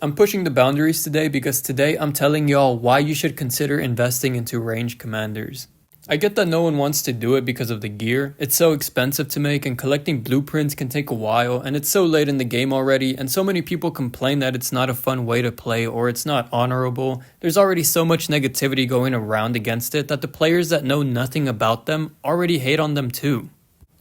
I'm pushing the boundaries today because today I'm telling y'all why you should consider investing into ranged commanders. I get that no one wants to do it because of the gear. It's so expensive to make and collecting blueprints can take a while and it's so late in the game already and so many people complain that it's not a fun way to play or it's not honorable. There's already so much negativity going around against it that the players that know nothing about them already hate on them too.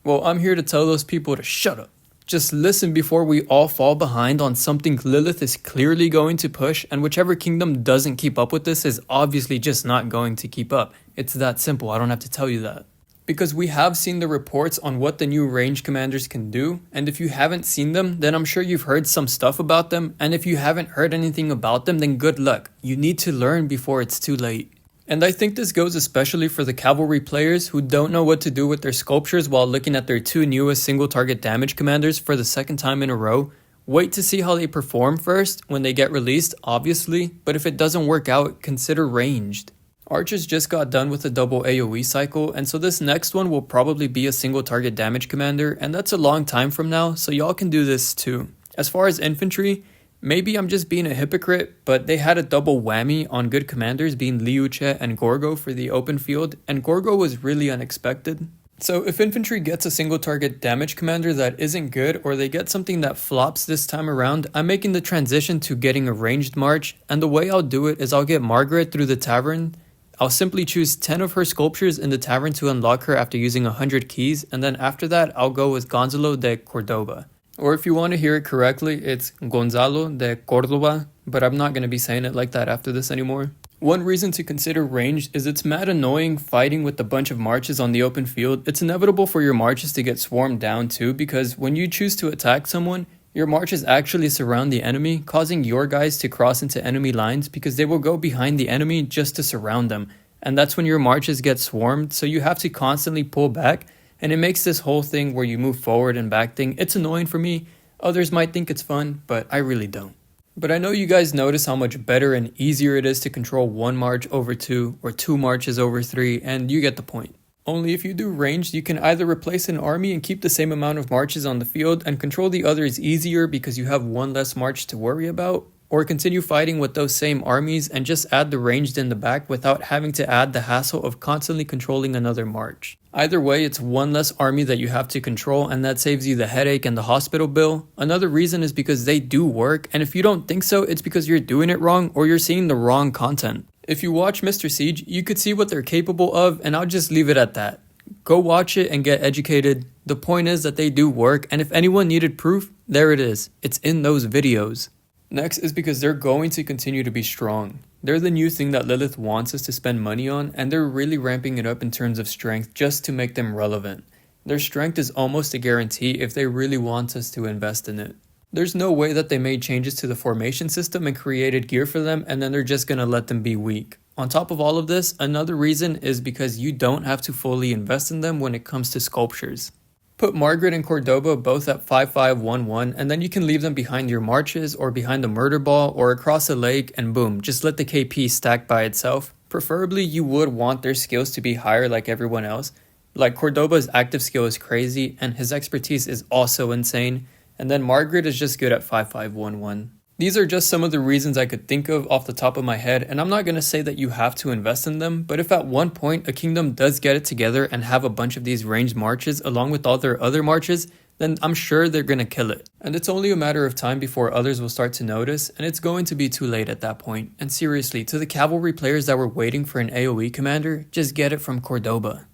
Well, I'm here to tell those people to shut up. Just listen before we all fall behind on something Lilith is clearly going to push, and whichever kingdom doesn't keep up with this is obviously just not going to keep up. It's that simple, I don't have to tell you that. Because we have seen the reports on what the new range commanders can do, and if you haven't seen them, then I'm sure you've heard some stuff about them, and if you haven't heard anything about them, then good luck. You need to learn before it's too late. And I think this goes especially for the cavalry players who don't know what to do with their sculptures while looking at their two newest single target damage commanders for the second time in a row. Wait to see how they perform first when they get released, obviously, but if it doesn't work out, consider ranged. Archers just got done with a double AoE cycle, and so this next one will probably be a single target damage commander, and that's a long time from now, so y'all can do this too. As far as infantry, maybe I'm just being a hypocrite, but they had a double whammy on good commanders being Liu Che and Gorgo for the open field, and Gorgo was really unexpected. So if infantry gets a single target damage commander that isn't good, or they get something that flops this time around, I'm making the transition to getting a ranged march, and the way I'll do it is I'll get Margaret through the tavern. I'll simply choose 10 of her sculptures in the tavern to unlock her after using 100 keys, and then after that I'll go with Gonzalo de Cordoba. Or if you want to hear it correctly, it's Gonzalo de Cordoba, but I'm not going to be saying it like that after this anymore. One reason to consider ranged is it's mad annoying fighting with a bunch of marches on the open field. It's inevitable for your marches to get swarmed down too, because when you choose to attack someone, your marches actually surround the enemy, causing your guys to cross into enemy lines because they will go behind the enemy just to surround them. And that's when your marches get swarmed, so you have to constantly pull back. And it makes this whole thing where you move forward and back thing, it's annoying for me. Others might think it's fun, but I really don't. But I know you guys notice how much better and easier it is to control one march over two or two marches over three, and you get the point. Only if you do ranged, you can either replace an army and keep the same amount of marches on the field and control the others easier because you have one less march to worry about, or continue fighting with those same armies and just add the ranged in the back without having to add the hassle of constantly controlling another march. Either way, it's one less army that you have to control, and that saves you the headache and the hospital bill. Another reason is because they do work, and if you don't think so, it's because you're doing it wrong or you're seeing the wrong content. If you watch Mr. Siege, you could see what they're capable of, and I'll just leave it at that. Go watch it and get educated. The point is that they do work, and if anyone needed proof, there it is. It's in those videos. Next is because they're going to continue to be strong. They're the new thing that Lilith wants us to spend money on, and they're really ramping it up in terms of strength just to make them relevant. Their strength is almost a guarantee if they really want us to invest in it. There's no way that they made changes to the formation system and created gear for them and then they're just gonna let them be weak. On top of all of this, another reason is because you don't have to fully invest in them when it comes to sculptures. Put Margaret and Cordoba both at 5511 and then you can leave them behind your marches or behind the murder ball or across a lake and boom, just let the KP stack by itself. Preferably you would want their skills to be higher like everyone else. Like Cordoba's active skill is crazy and his expertise is also insane. And then Margaret is just good at 5511. These are just some of the reasons I could think of off the top of my head, and I'm not going to say that you have to invest in them, but if at one point a kingdom does get it together and have a bunch of these ranged marches along with all their other marches, then I'm sure they're going to kill it. And it's only a matter of time before others will start to notice, and it's going to be too late at that point. And seriously, to the cavalry players that were waiting for an AoE commander, just get it from Cordoba.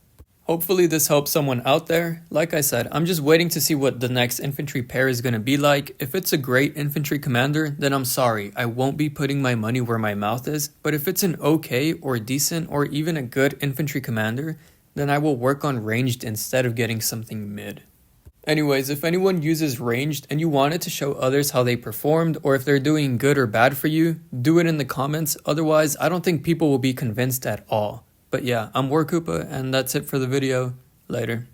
Hopefully this helps someone out there. Like I said, I'm just waiting to see what the next infantry pair is going to be like. If it's a great infantry commander, then I'm sorry, I won't be putting my money where my mouth is. But if it's an okay or decent or even a good infantry commander, then I will work on ranged instead of getting something mid. Anyways, if anyone uses ranged and you wanted to show others how they performed or if they're doing good or bad for you, do it in the comments. Otherwise, I don't think people will be convinced at all. But yeah, I'm War Koopa, and that's it for the video. Later.